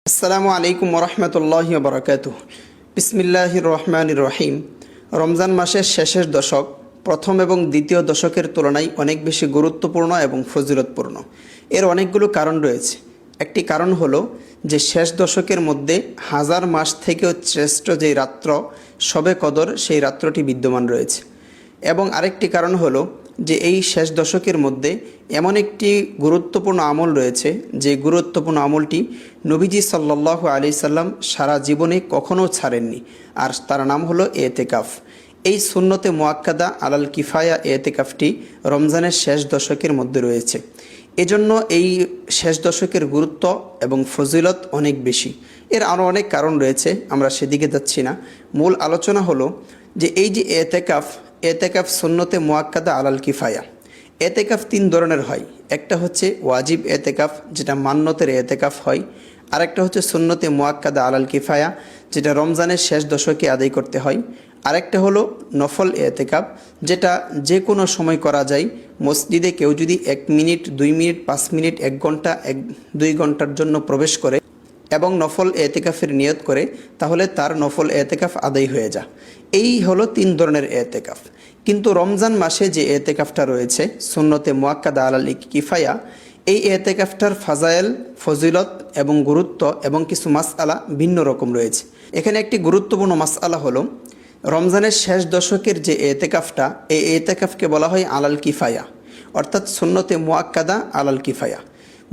আসসালামু আলাইকুম ওরহমতুল্লাহি ওবরাকাতুহ। বিসমিল্লাহির রহমানির রহিম। রমজান মাসের শেষের দশক প্রথম এবং দ্বিতীয় দশকের তুলনায় অনেক বেশি গুরুত্বপূর্ণ এবং ফজিলতপূর্ণ। এর অনেকগুলো কারণ রয়েছে। একটি কারণ হলো যে শেষ দশকের মধ্যে হাজার মাস থেকেও শ্রেষ্ঠ যেই রাত্র শবে কদর, সেই রাত্রটি বিদ্যমান রয়েছে। এবং আরেকটি কারণ হলো যে এই শেষ দশকের মধ্যে এমন একটি গুরুত্বপূর্ণ আমল রয়েছে, যে গুরুত্বপূর্ণ আমলটি নবীজি সাল্লাল্লাহু আলাইহি সাল্লাম সারা জীবনে কখনও ছাড়েননি, আর তার নাম হলো এতেকাফ। এই সুন্নতে মুআক্কাদা আলাল কিফায়া এতেকাফটি রমজানের শেষ দশকের মধ্যে রয়েছে। এজন্য এই শেষ দশকের গুরুত্ব এবং ফজিলত অনেক বেশি। এর আরও অনেক কারণ রয়েছে, আমরা সেদিকে যাচ্ছি না। মূল আলোচনা হলো যে এই যে এতেকাফ সুন্নতে মুআক্কাদা আলাল কিফায়া। এতেকাফ তিন ধরনের হয়। একটা হচ্ছে ওয়াজিব এতেকাফ, যেটা মান্যতের এতেকাফ হয়। আরেকটা হচ্ছে সুন্নতে মুআক্কাদা আলাল কিফায়া, যেটা রমজানের শেষ দশকে আদায় করতে হয়। আরেকটা হলো নফল এতেকাফ, যেটা যে কোনো সময় করা যায়। মসজিদে কেউ যদি 1 মিনিট, 2 মিনিট, 5 মিনিট, 1 ঘন্টা, 2 ঘন্টার জন্য প্রবেশ করে এবং নফল এতেকাফের নিয়ত করে, তাহলে তার নফল এতেকাফ আদায় হয়ে যায়। এই হলো তিন ধরনের এতেকাফ। কিন্তু রমজান মাসে যে এতেকাফটা রয়েছে সুন্নতে মুআক্কাদা আলাল কিফায়া, এই এতেকাফটার ফাজায়েল, ফজিলত এবং গুরুত্ব এবং কিছু মাসআলা ভিন্ন রকম রয়েছে। এখানে একটি গুরুত্বপূর্ণ মাসআলা হলো রমজানের শেষ দশকের যে এতেকাফটা, এই এতেকাফকে বলা হয় আলাল কিফায়া, অর্থাৎ সুন্নতে মুআক্কাদা আলাল কিফায়া।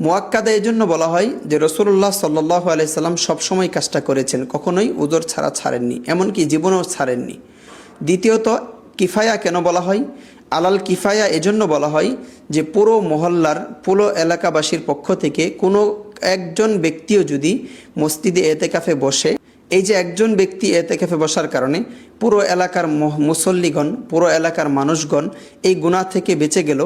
মুআক্কাদা এই জন্য বলা হয় যে রাসূলুল্লাহ সাল্লাল্লাহু আলাইহি সাল্লাম সবসময় কাজটা করেছেন, কখনোই উযর ছাড়া ছাড়েননি, এমনকি জীবনেও ছাড়েননি। দ্বিতীয়ত, কিফায়া কেন বলা হয়? আলাল কিফায়া এজন্য বলা হয় যে পুরো মহল্লার, পুরো এলাকাবাসীর পক্ষ থেকে কোনো একজন ব্যক্তিও যদি মসজিদে এতেকাফে বসে, এই যে একজন ব্যক্তি এতেকাফে বসার কারণে পুরো এলাকার মুসল্লিগণ, পুরো এলাকার মানুষগণ এই গুনাহ থেকে বেঁচে গেল।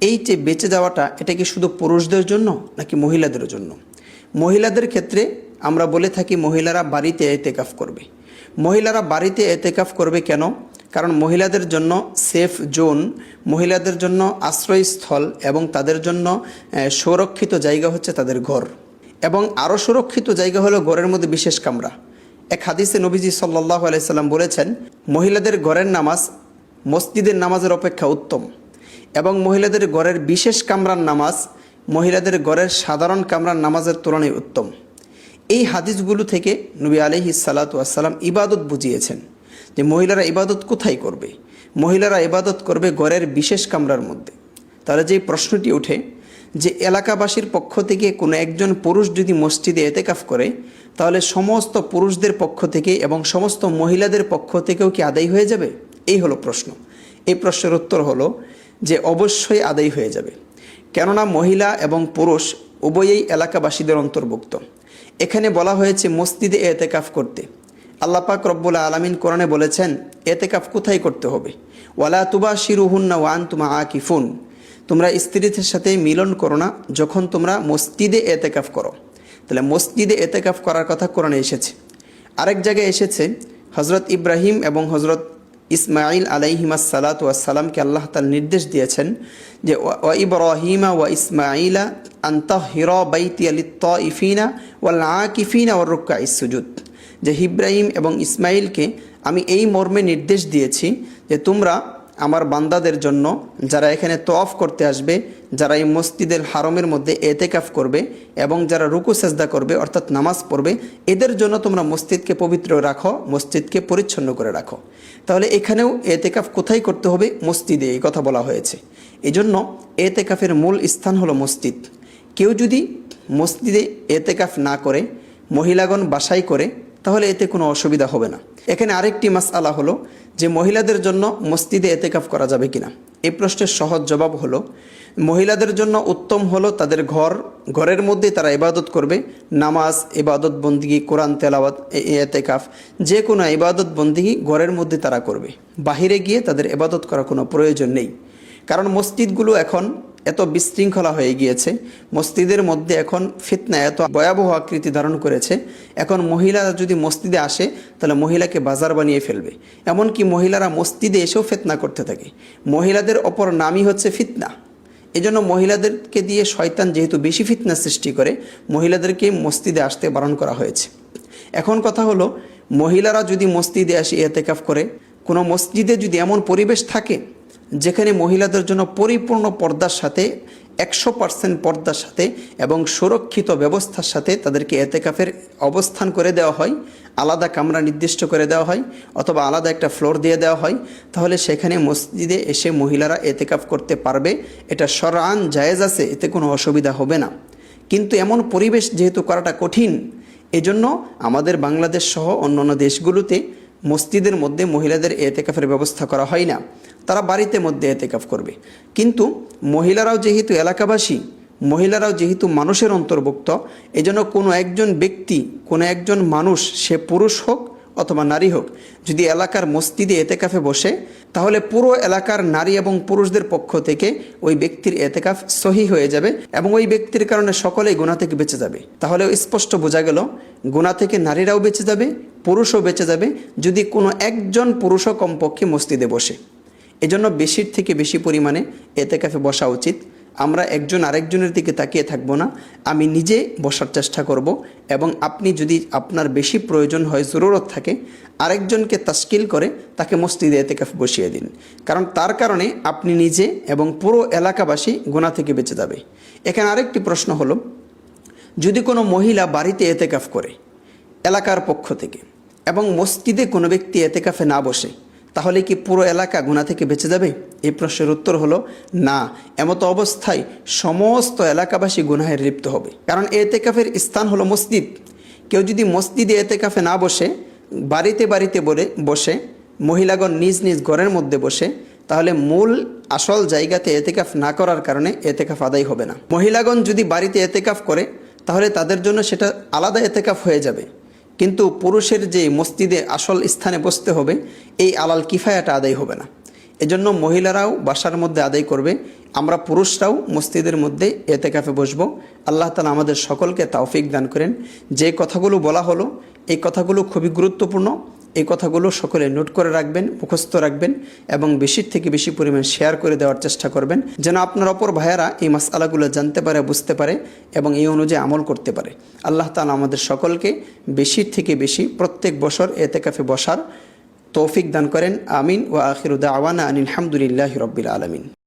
এই যে বেঁচে যাওয়াটা, এটা কি শুধু পুরুষদের জন্য নাকি মহিলাদের জন্য? মহিলাদের ক্ষেত্রে আমরা বলে থাকি মহিলারা বাড়িতে এতেকাফ করবে। মহিলারা বাড়িতে এতেকাফ করবে কেন? কারণ মহিলাদের জন্য সেফ জোন, মহিলাদের জন্য আশ্রয়স্থল এবং তাদের জন্য সুরক্ষিত জায়গা হচ্ছে তাদের ঘর। এবং আরও সুরক্ষিত জায়গা হলো ঘরের মধ্যে বিশেষ কামরা। এক হাদিসে নবীজি সাল্লাল্লাহু আলাইহি সাল্লাম বলেছেন, মহিলাদের ঘরের নামাজ মসজিদের নামাজের অপেক্ষা উত্তম, এবং মহিলাদের ঘরের বিশেষ কামরার নামাজ মহিলাদের ঘরের সাধারণ কামরার নামাজের তুলনায় উত্তম। এই হাদিসগুলো থেকে নবী আলাইহিস সালাতু ওয়াস সালাম ইবাদত বুঝিয়েছেন যে মহিলারা ইবাদত কোথায় করবে? মহিলারা ইবাদত করবে ঘরের বিশেষ কামরার মধ্যে। তাহলে যে প্রশ্নটি ওঠে যে এলাকাবাসীর পক্ষ থেকে কোনো একজন পুরুষ যদি মসজিদে এতেকাফ করে, তাহলে সমস্ত পুরুষদের পক্ষ থেকে এবং সমস্ত মহিলাদের পক্ষ থেকেও কি আদায় হয়ে যাবে? এই হলো প্রশ্ন। এই প্রশ্নের উত্তর হলো যে অবশ্যই আদায় হয়ে যাবে। কেননা মহিলা এবং পুরুষ উভয়েই এলাকাবাসীদের অন্তর্ভুক্ত। এখানে বলা হয়েছে মসজিদে এতেকাফ করতে। আল্লাহ পাক রব্বুল আলামিন কোরআনে বলেছেন এতেকাফ কোথায় করতে হবে? ওয়ালা তুবাশিরুহুন্না ওয়া আনতুম আকিফুন, তোমরা স্ত্রীদের সাথে মিলন করো না যখন তোমরা মসজিদে এতেকাফ করো। তাহলে মসজিদে এতেকাফ করার কথা কোরআনে এসেছে। আরেক জায়গায় এসেছে হজরত ইব্রাহিম এবং হজরত ইসমাইল আলাইহিমাস সালাতু ওয়াস সালামকে আল্লাহ তাআলা নির্দেশ দিয়েছেন যে ওয়া ইব্রাহিমা ওয়া ইসমাইলা আন তাহিরা বাইতিয়া লিত-তাইফিনা ওয়াল আকিফিনা ওয়ার রুকআইস সুজুদ, যে ইব্রাহিম এবং ইসমাইলকে আমি এই মর্মে নির্দেশ দিয়েছি যে তোমরা আমার বান্দাদের জন্য, যারা এখানে তওয়াফ করতে আসবে, যারা এই মসজিদের হারমের মধ্যে এতেকাফ করবে এবং যারা রুকু সেজদা করবে অর্থাৎ নামাজ পড়বে, এদের জন্য তোমরা মসজিদকে পবিত্র রাখো, মসজিদকে পরিচ্ছন্ন করে রাখো। তাহলে এখানেও এতেকাফ কোথায় করতে হবে? মসজিদে, এই কথা বলা হয়েছে। এজন্য এতেকাফের মূল স্থান হলো মসজিদ। কেউ যদি মসজিদে এতেকাফ না করে, মহিলাগণ বাসায় করে, তাহলে এতে কোনো অসুবিধা হবে না। এখানে আরেকটি মাসআলা হলো যে মহিলাদের জন্য মসজিদে এতেকাফ করা যাবে কিনা। এই প্রশ্নের সহজ জবাব হলো মহিলাদের জন্য উত্তম হলো তাদের ঘরের মধ্যে তারা ইবাদত করবে। নামাজ, ইবাদত বন্দিগি, কোরআন তেলাওয়াত, এতেকাফ, যে কোনো ইবাদত বন্দিগি ঘরের মধ্যে তারা করবে। বাহিরে গিয়ে তাদের ইবাদত করার কোনো প্রয়োজন নেই। কারণ মসজিদগুলো এখন এত বিশৃঙ্খলা হয়ে গিয়েছে, মসজিদের মধ্যে এখন ফিতনা এত ভয়াবহ আকৃতি ধারণ করেছে। এখন মহিলা যদি মসজিদে আসে তাহলে মহিলাকে বাজার বানিয়ে ফেলবে। এমনকি মহিলারা মসজিদে এসেও ফিতনা করতে থাকে। মহিলাদের অপর নামই হচ্ছে ফিতনা। এজন্য মহিলাদেরকে দিয়ে শয়তান যেহেতু বেশি ফিতনা সৃষ্টি করে, মহিলাদেরকে মসজিদে আসতে বারণ করা হয়েছে। এখন কথা হলো, মহিলারা যদি মসজিদে আসে এতেকাফ করে, কোনো মসজিদে যদি এমন পরিবেশ থাকে যেখানে মহিলাদের জন্য পরিপূর্ণ পর্দার সাথে 100% পর্দার সাথে এবং সুরক্ষিত ব্যবস্থার সাথে তাদেরকে এতেকাফের অবস্থান করে দেওয়া হয়, আলাদা কামরা নির্দিষ্ট করে দেওয়া হয় অথবা আলাদা একটা ফ্লোর দিয়ে দেওয়া হয়, তাহলে সেখানে মসজিদে এসে মহিলারা এতেকাফ করতে পারবে। এটা শরআন জায়েজ আছে, এতে কোনো অসুবিধা হবে না। কিন্তু এমন পরিবেশ যেহেতু করাটা কঠিন, এজন্য আমাদের বাংলাদেশ সহ অন্যান্য দেশগুলোতে মসজিদের মধ্যে মহিলাদের এতেকাফের ব্যবস্থা করা হয় না, তারা বাড়িতে মধ্যে এতেকাফ করবে। কিন্তু মহিলারাও যেহেতু এলাকাবাসী, মহিলারাও যেহেতু মানুষের অন্তর্ভুক্ত, এজন্য কোনো একজন ব্যক্তি, কোনো একজন মানুষ, সে পুরুষ হোক অথবা নারী হোক, যদি এলাকার মসজিদে এতেকাফে বসে, তাহলে পুরো এলাকার নারী এবং পুরুষদের পক্ষ থেকে ওই ব্যক্তির এতেকাফ সহি হয়ে যাবে এবং ওই ব্যক্তির কারণে সকলেই গুনাহ থেকে বেঁচে যাবে। তাহলে স্পষ্ট বোঝা গেল, গুনাহ থেকে নারীরাও বেঁচে যাবে, পুরুষও বেঁচে যাবে যদি কোনো একজন পুরুষও কমপক্ষে মসজিদে বসে। এজন্য বেশির থেকে বেশি পরিমাণে এতেকাফে বসা উচিত। আমরা একজন আরেকজনের দিকে তাকিয়ে থাকবো না, আমি নিজে বসার চেষ্টা করব এবং আপনি যদি আপনার বেশি প্রয়োজন হয়, জরুরত থাকে, আরেকজনকে তাশকিল করে তাকে মসজিদে এতেকাফ বসিয়ে দিন। কারণ তার কারণে আপনি নিজে এবং পুরো এলাকাবাসী গুনাহ থেকে বেঁচে যাবে। এখানে আরেকটি প্রশ্ন হলো, যদি কোনো মহিলা বাড়িতে এতেকাফ করে এলাকার পক্ষ থেকে এবং মসজিদে কোনো ব্যক্তি এতেকাফে না বসে, তাহলে কি পুরো এলাকা গুনাহ থেকে বেঁচে যাবে? এই প্রশ্নের উত্তর হলো না। এমত অবস্থায় সমস্ত এলাকাবাসী গুনাহে লিপ্ত হবে। কারণ এতেকাফের স্থান হলো মসজিদ। কেউ যদি মসজিদে এতেকাফে না বসে, বাড়িতে বাড়িতে বসে, মহিলাগণ নিজ নিজ ঘরের মধ্যে বসে, তাহলে মূল আসল জায়গাতে এতেকাফ না করার কারণে এতেকাফ আদায় হবে না। মহিলাগণ যদি বাড়িতে এতেকাফ করে, তাহলে তাদের জন্য সেটা আলাদা এতেকাফ হয়ে যাবে। কিন্তু পুরুষের যে মসজিদে আসল স্থানে বসতে হবে, এই আলাল কিফায়াটা আদায় হবে না। এজন্য মহিলারাও বাসার মধ্যে আদায় করবে, আমরা পুরুষরাও মসজিদের মধ্যে এতেকাফে বসবো। আল্লাহ তাআলা আমাদের সকলকে তৌফিক দান করেন। যে কথাগুলো বলা হলো, এই কথাগুলো খুবই গুরুত্বপূর্ণ। এই কথাগুলো সকলে নোট করে রাখবেন, মুখস্থ রাখবেন এবং বেশির থেকে বেশি পরিমাণ শেয়ার করে দেওয়ার চেষ্টা করবেন, যেন আপনার অপর ভাইয়েরা এই মাসআলাগুলো জানতে পারে, বুঝতে পারে এবং এই অনুযায়ী আমল করতে পারে। আল্লাহ তাআলা আমাদের সকলকে বেশির থেকে বেশি প্রত্যেক বছর এতেকাফে বসার তৌফিক দান করেন। আমিন। ওয়া আখিরু দাওয়ানা আনিল হামদুলিল্লাহি রাব্বিল আলামিন।